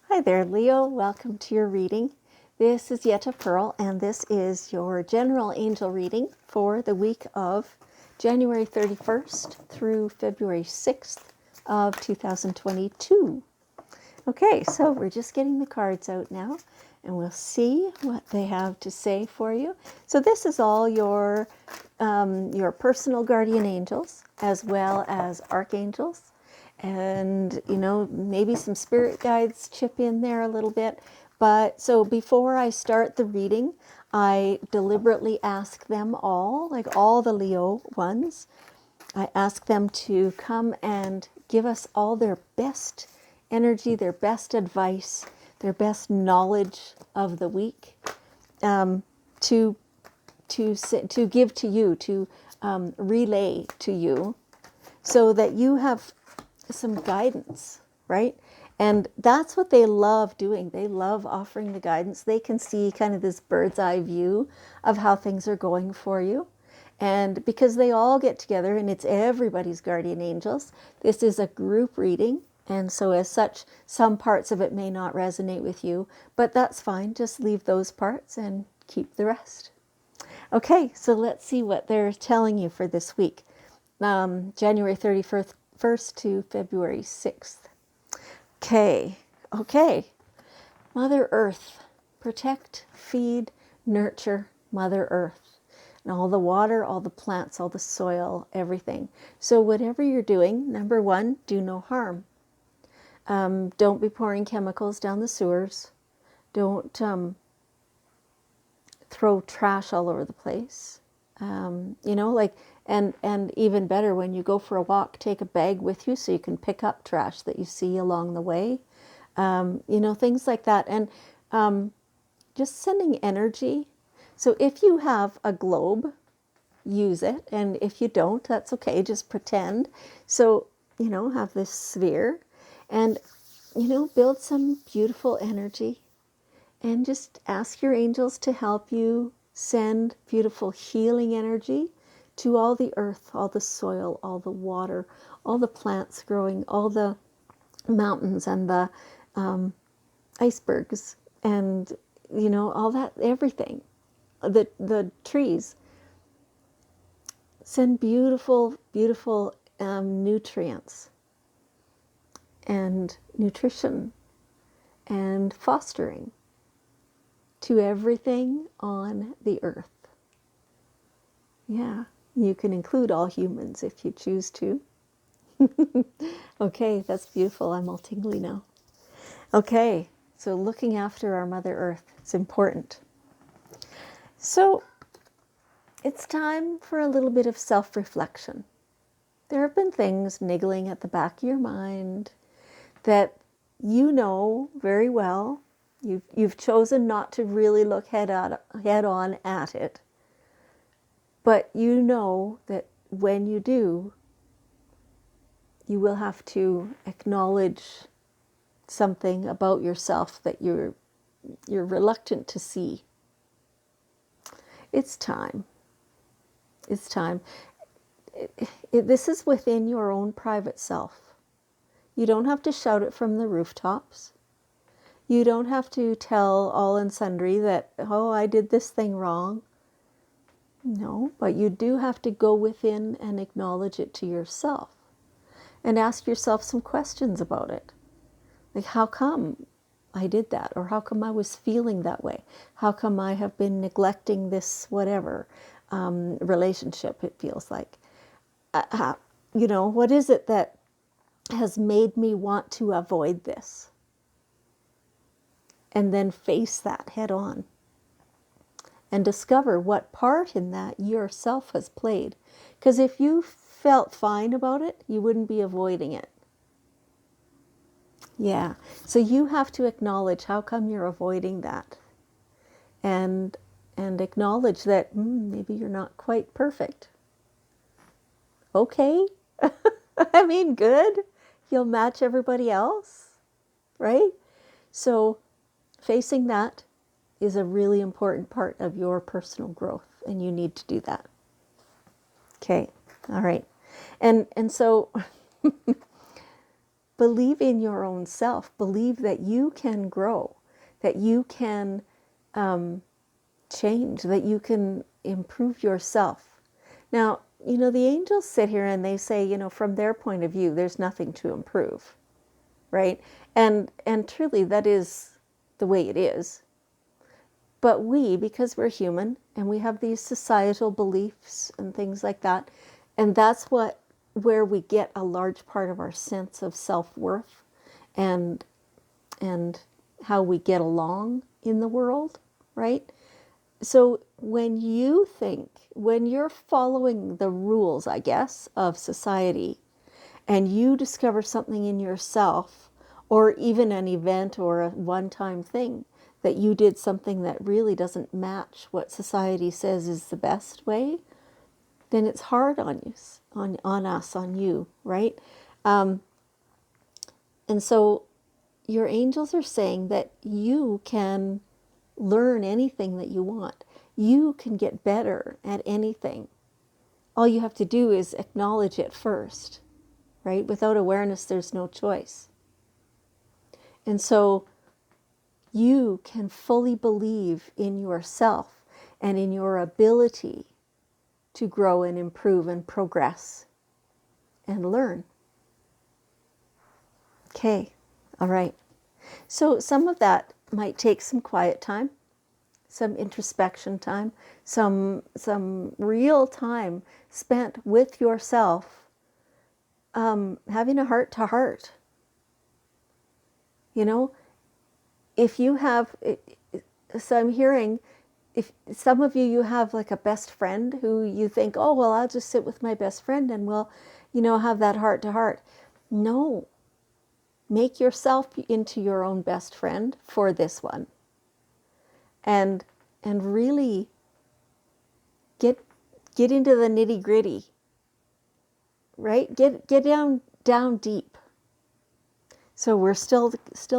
Hi there, Leo. Welcome to your reading. This is Yetta Pearl, and this is your general angel reading for the week of January 31st through February 6th of 2022. Okay, so we're just getting the cards out now, and we'll see what they have to say for you. So this is all your personal guardian angels, as well as archangels, and maybe some spirit guides chip in there a little bit. But so before I start the reading, I deliberately ask them all, like all the Leo ones, I ask them to come and give us all their best energy, their best advice, their best knowledge of the week, to give to you, to relay to you, so that you have some guidance, right? And that's what they love doing. They love offering the guidance. They can see kind of this bird's eye view of how things are going for you. And because they all get together and it's everybody's guardian angels, this is a group reading. And so, as such, some parts of it may not resonate with you, but that's fine. Just leave those parts and keep the rest. Okay, so let's see what they're telling you for this week, January 31st to February 6th. Okay. Mother Earth. Protect, feed, nurture Mother Earth. And all the water, all the plants, all the soil, everything. So whatever you're doing, number one, do no harm. Don't be pouring chemicals down the sewers. Don't throw trash all over the place. And even better, when you go for a walk, take a bag with you so you can pick up trash that you see along the way. Things like that. And just sending energy. So if you have a globe, use it. And if you don't, that's okay. Just pretend. So, have this sphere and, build some beautiful energy. And just ask your angels to help you send beautiful healing energy to all the earth, all the soil, all the water, all the plants growing, all the mountains and the icebergs, and all that, everything, the trees. Send beautiful, beautiful nutrients and nutrition and fostering to everything on the earth. Yeah, you can include all humans if you choose to. Okay, that's beautiful. I'm all tingly now. Okay, so looking after our Mother Earth, it's important. So it's time for a little bit of self-reflection. There have been things niggling at the back of your mind that you know very well. You've chosen not to really look head on at it. But you know that when you do, you will have to acknowledge something about yourself that you're reluctant to see. It's time. It's time. This is within your own private self. You don't have to shout it from the rooftops. You don't have to tell all and sundry that, oh, I did this thing wrong. No, but you do have to go within and acknowledge it to yourself and ask yourself some questions about it. Like, how come I did that? Or how come I was feeling that way? How come I have been neglecting this whatever relationship, it feels like? What is it that has made me want to avoid this? And then face that head on. And discover what part in that yourself has played. Because if you felt fine about it, you wouldn't be avoiding it. Yeah. So you have to acknowledge how come you're avoiding that. And acknowledge that maybe you're not quite perfect. Okay. I mean, good. You'll match everybody else, right? So facing that is a really important part of your personal growth, and you need to do that. Okay. All right. And so believe in your own self. Believe that you can grow, that you can change, that you can improve yourself. Now, the angels sit here and they say, from their point of view, there's nothing to improve, right? And truly, that is the way it is. But we, because we're human and we have these societal beliefs and things like that, and that's where we get a large part of our sense of self-worth and how we get along in the world, right? So when you're following the rules, I guess, of society, and you discover something in yourself, or even an event or a one-time thing, that you did something that really doesn't match what society says is the best way, then it's hard on you, on you, right? And so your angels are saying that you can learn anything that you want. You can get better at anything. All you have to do is acknowledge it first, right? Without awareness, there's no choice. And so you can fully believe in yourself and in your ability to grow and improve and progress and learn. Okay, all right. So some of that might take some quiet time, some introspection time, some real time spent with yourself, having a heart-to-heart. If you have, so I'm hearing, if some of you have like a best friend who you think, oh, well, I'll just sit with my best friend and we'll, have that heart-to-heart. No, make yourself into your own best friend for this one. And really get into the nitty-gritty, right? Get down deep. So we're still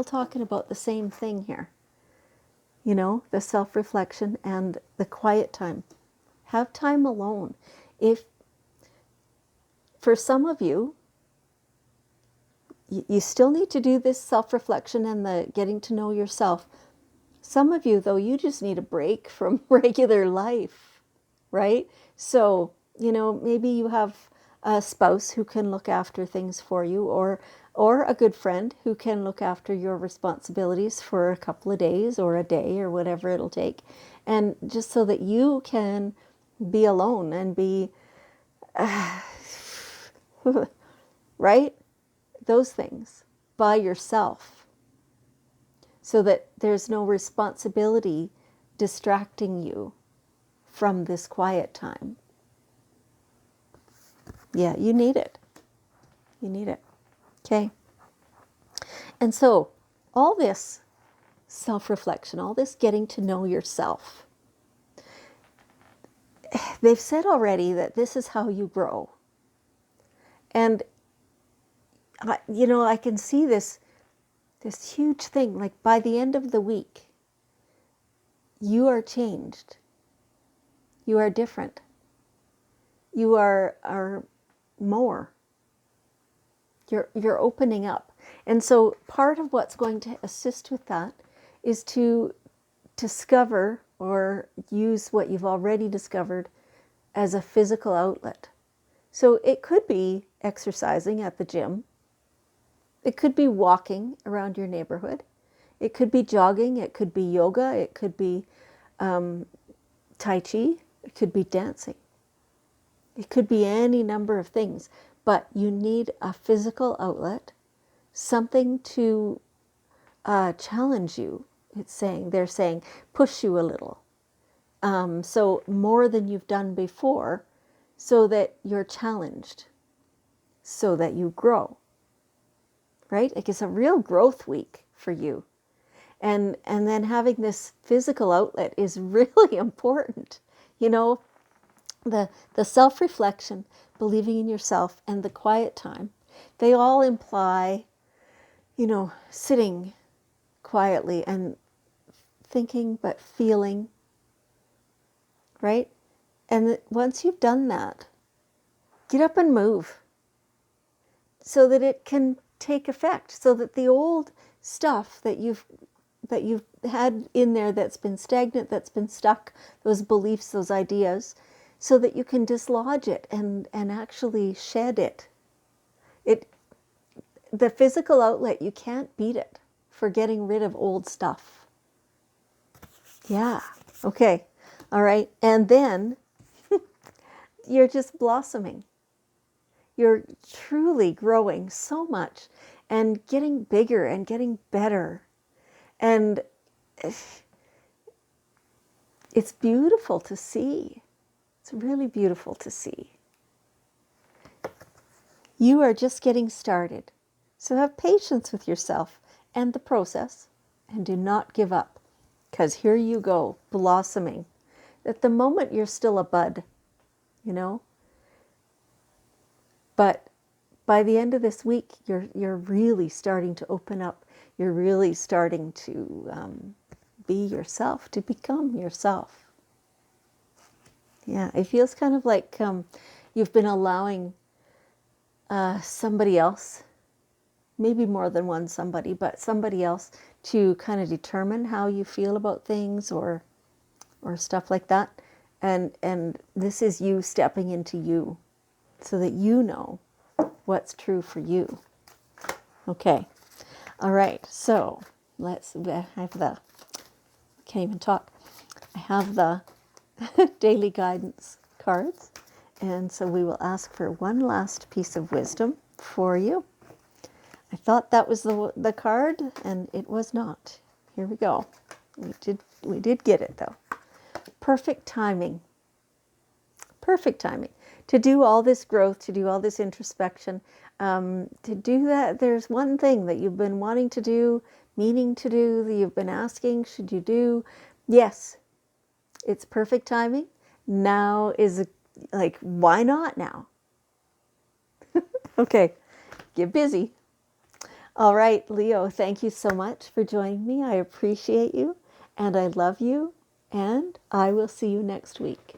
talking about the same thing here. The self-reflection and the quiet time. Have time alone. If for some of you, you still need to do this self-reflection and the getting to know yourself. Some of you, though, you just need a break from regular life, right? So, maybe you have a spouse who can look after things for you, or a good friend who can look after your responsibilities for a couple of days or a day or whatever it'll take. And just so that you can be alone and be, right? Those things by yourself, so that there's no responsibility distracting you from this quiet time. Yeah, you need it. You need it. Okay. And so all this self-reflection, all this getting to know yourself, they've said already that this is how you grow. And I can see this huge thing, like by the end of the week, you are changed. You are different. You are more. You're opening up. And so part of what's going to assist with that is to discover or use what you've already discovered as a physical outlet. So it could be exercising at the gym. It could be walking around your neighborhood. It could be jogging. It could be yoga. It could be Tai Chi. It could be dancing. It could be any number of things. But you need a physical outlet, something to challenge you. They're saying, push you a little. So more than you've done before, so that you're challenged, so that you grow. Right? Like it's a real growth week for you. And then having this physical outlet is really important. The self-reflection, believing in yourself, and the quiet time, they all imply, sitting quietly and thinking but feeling, right? And once you've done that, get up and move so that it can take effect, so that the old stuff that you've had in there that's been stagnant, that's been stuck, those beliefs, those ideas, so that you can dislodge it and actually shed it. The physical outlet, you can't beat it for getting rid of old stuff. Yeah. Okay. All right. And then you're just blossoming. You're truly growing so much and getting bigger and getting better. And it's beautiful to see. It's really beautiful to see. You are just getting started. So have patience with yourself and the process, and do not give up, because here you go, blossoming. At the moment, you're still a bud, you know, but by the end of this week, you're really starting to open up. You're really starting to be yourself, to become yourself. Yeah, it feels kind of like you've been allowing somebody else, maybe more than one somebody, but somebody else to kind of determine how you feel about things or stuff like that. And this is you stepping into you so that you know what's true for you. Okay. All right. So I have the, can't even talk. I have the daily guidance cards. And so we will ask for one last piece of wisdom for you. I thought that was the card, and it was not. Here we go. We did get it though. Perfect timing. Perfect timing to do all this growth, to do all this introspection. To do that, there's one thing that you've been wanting to do, meaning to do, that you've been asking, should you do? Yes, it's perfect timing. Now is like, why not now? Okay, get busy. All right, Leo, thank you so much for joining me. I appreciate you, and I love you, and I will see you next week.